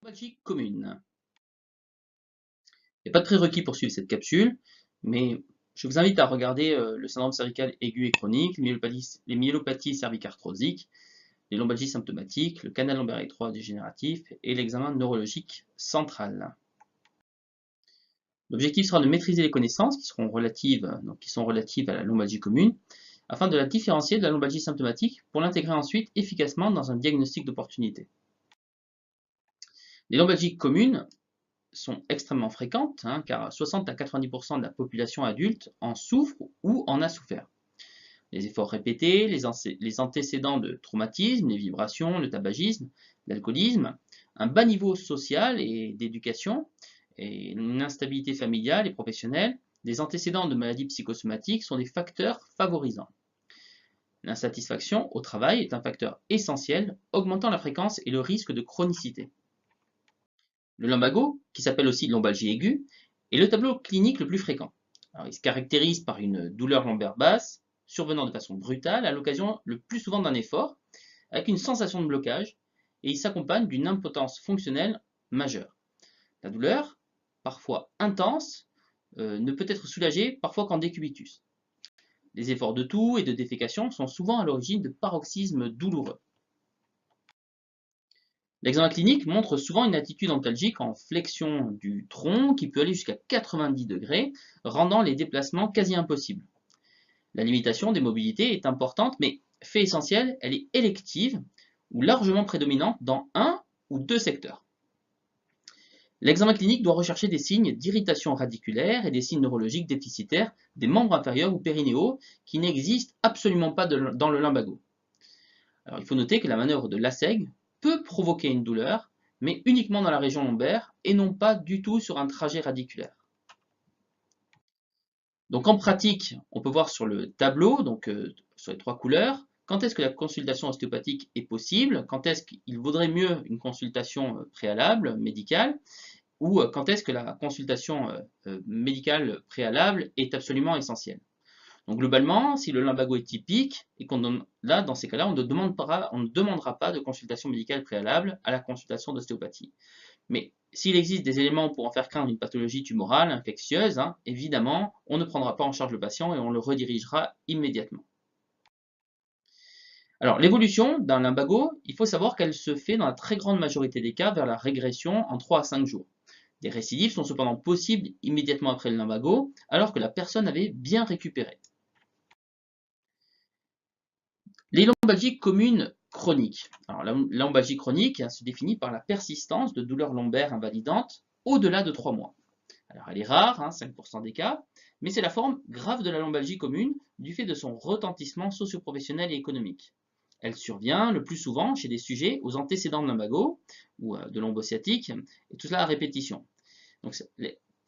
Lombalgie commune. Il n'y a pas de prérequis pour suivre cette capsule, mais je vous invite à regarder le syndrome cervical aigu et chronique, les myélopathies cervicarthrosiques, les lombalgies symptomatiques, le canal lombaire étroit dégénératif et l'examen neurologique central. L'objectif sera de maîtriser les connaissances qui sont relatives à la lombalgie commune, afin de la différencier de la lombalgie symptomatique pour l'intégrer ensuite efficacement dans un diagnostic d'opportunité. Les lombalgies communes sont extrêmement fréquentes, car 60 à 90% de la population adulte en souffre ou en a souffert. Les efforts répétés, les antécédents de traumatisme, les vibrations, le tabagisme, l'alcoolisme, un bas niveau social et d'éducation, et une instabilité familiale et professionnelle, des antécédents de maladies psychosomatiques sont des facteurs favorisants. L'insatisfaction au travail est un facteur essentiel, augmentant la fréquence et le risque de chronicité. Le lumbago, qui s'appelle aussi lombalgie aiguë, est le tableau clinique le plus fréquent. Alors, il se caractérise par une douleur lombaire basse, survenant de façon brutale à l'occasion le plus souvent d'un effort, avec une sensation de blocage, et il s'accompagne d'une impotence fonctionnelle majeure. La douleur, parfois intense, ne peut être soulagée parfois qu'en décubitus. Les efforts de toux et de défécation sont souvent à l'origine de paroxysmes douloureux. L'examen clinique montre souvent une attitude antalgique en flexion du tronc qui peut aller jusqu'à 90 degrés, rendant les déplacements quasi impossibles. La limitation des mobilités est importante, mais fait essentiel, elle est élective ou largement prédominante dans un ou deux secteurs. L'examen clinique doit rechercher des signes d'irritation radiculaire et des signes neurologiques déficitaires des membres inférieurs ou périnéaux qui n'existent absolument pas dans le lumbago. Alors, il faut noter que la manœuvre de Lassègue peut provoquer une douleur, mais uniquement dans la région lombaire et non pas du tout sur un trajet radiculaire. Donc en pratique, on peut voir sur le tableau, sur les trois couleurs, quand est-ce que la consultation ostéopathique est possible, quand est-ce qu'il vaudrait mieux une consultation préalable, médicale, ou quand est-ce que la consultation médicale préalable est absolument essentielle. Donc globalement, si le lumbago est typique, et dans ces cas-là, on ne demandera pas de consultation médicale préalable à la consultation d'ostéopathie. Mais s'il existe des éléments pour en faire craindre une pathologie tumorale, infectieuse, évidemment, on ne prendra pas en charge le patient et on le redirigera immédiatement. Alors, l'évolution d'un lumbago, il faut savoir qu'elle se fait dans la très grande majorité des cas vers la régression en 3 à 5 jours. Des récidives sont cependant possibles immédiatement après le lumbago, alors que la personne avait bien récupéré. Les lombalgies communes chroniques. Alors, la lombalgie chronique se définit par la persistance de douleurs lombaires invalidantes au-delà de 3 mois. Alors, elle est rare, 5% des cas, mais c'est la forme grave de la lombalgie commune du fait de son retentissement socio-professionnel et économique. Elle survient le plus souvent chez des sujets aux antécédents de lumbago ou de lombosciatique, et tout cela à répétition. Donc,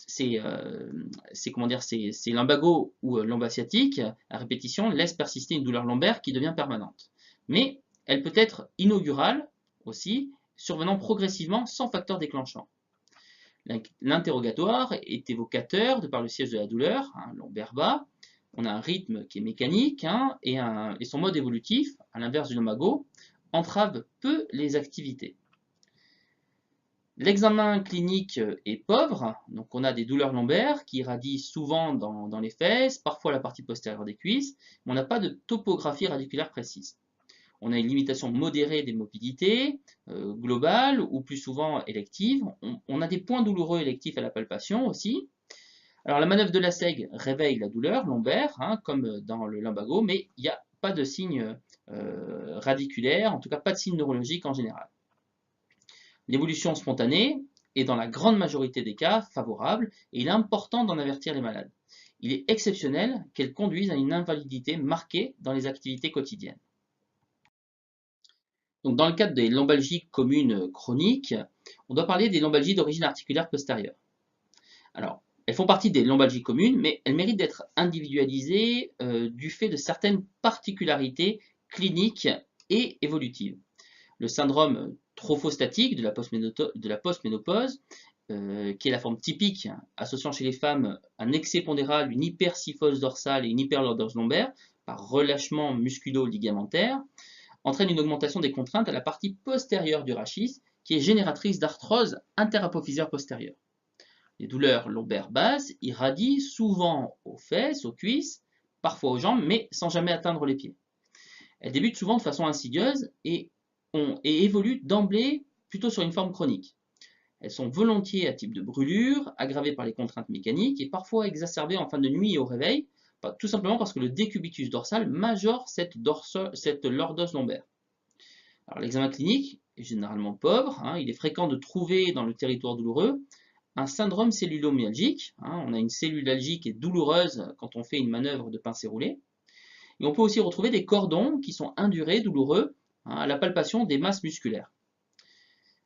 ces lumbagos ou lombosciatiques à répétition laissent persister une douleur lombaire qui devient permanente. Mais elle peut être inaugurale aussi, survenant progressivement sans facteur déclenchant. L'interrogatoire est évocateur de par le siège de la douleur, lombaire bas. On a un rythme qui est mécanique et son mode évolutif, à l'inverse du lumbago, entrave peu les activités. L'examen clinique est pauvre, donc on a des douleurs lombaires qui irradient souvent dans les fesses, parfois la partie postérieure des cuisses, mais on n'a pas de topographie radiculaire précise. On a une limitation modérée des mobilités, globale ou plus souvent élective. On a des points douloureux électifs à la palpation aussi. Alors la manœuvre de Lassègue réveille la douleur lombaire, comme dans le lumbago, mais il n'y a pas de signe radiculaire, en tout cas pas de signe neurologique en général. L'évolution spontanée est dans la grande majorité des cas favorable et il est important d'en avertir les malades. Il est exceptionnel qu'elle conduise à une invalidité marquée dans les activités quotidiennes. Donc, dans le cadre des lombalgies communes chroniques, on doit parler des lombalgies d'origine articulaire postérieure. Alors, elles font partie des lombalgies communes, mais elles méritent d'être individualisées du fait de certaines particularités cliniques et évolutives. Le syndrome trophostatique de la postménopause, qui est la forme typique, associant chez les femmes un excès pondéral, une hypersyphose dorsale et une hyperlordose lombaire par relâchement musculo-ligamentaire, entraîne une augmentation des contraintes à la partie postérieure du rachis qui est génératrice d'arthrose interapophysaire postérieure. Les douleurs lombaires basses irradient souvent aux fesses, aux cuisses, parfois aux jambes, mais sans jamais atteindre les pieds. Elles débutent souvent de façon insidieuse et évoluent d'emblée plutôt sur une forme chronique. Elles sont volontiers à type de brûlure, aggravées par les contraintes mécaniques et parfois exacerbées en fin de nuit et au réveil, tout simplement parce que le décubitus dorsal majore cette lordose lombaire. Alors l'examen clinique est généralement pauvre, il est fréquent de trouver dans le territoire douloureux un syndrome cellulomyalgique, on a une cellulalgie qui est douloureuse quand on fait une manœuvre de pincée roulée. Et on peut aussi retrouver des cordons qui sont indurés, douloureux, à la palpation des masses musculaires.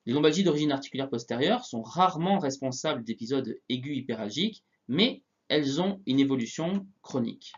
Les lombalgies d'origine articulaire postérieure sont rarement responsables d'épisodes aigus hyperalgiques, mais elles ont une évolution chronique.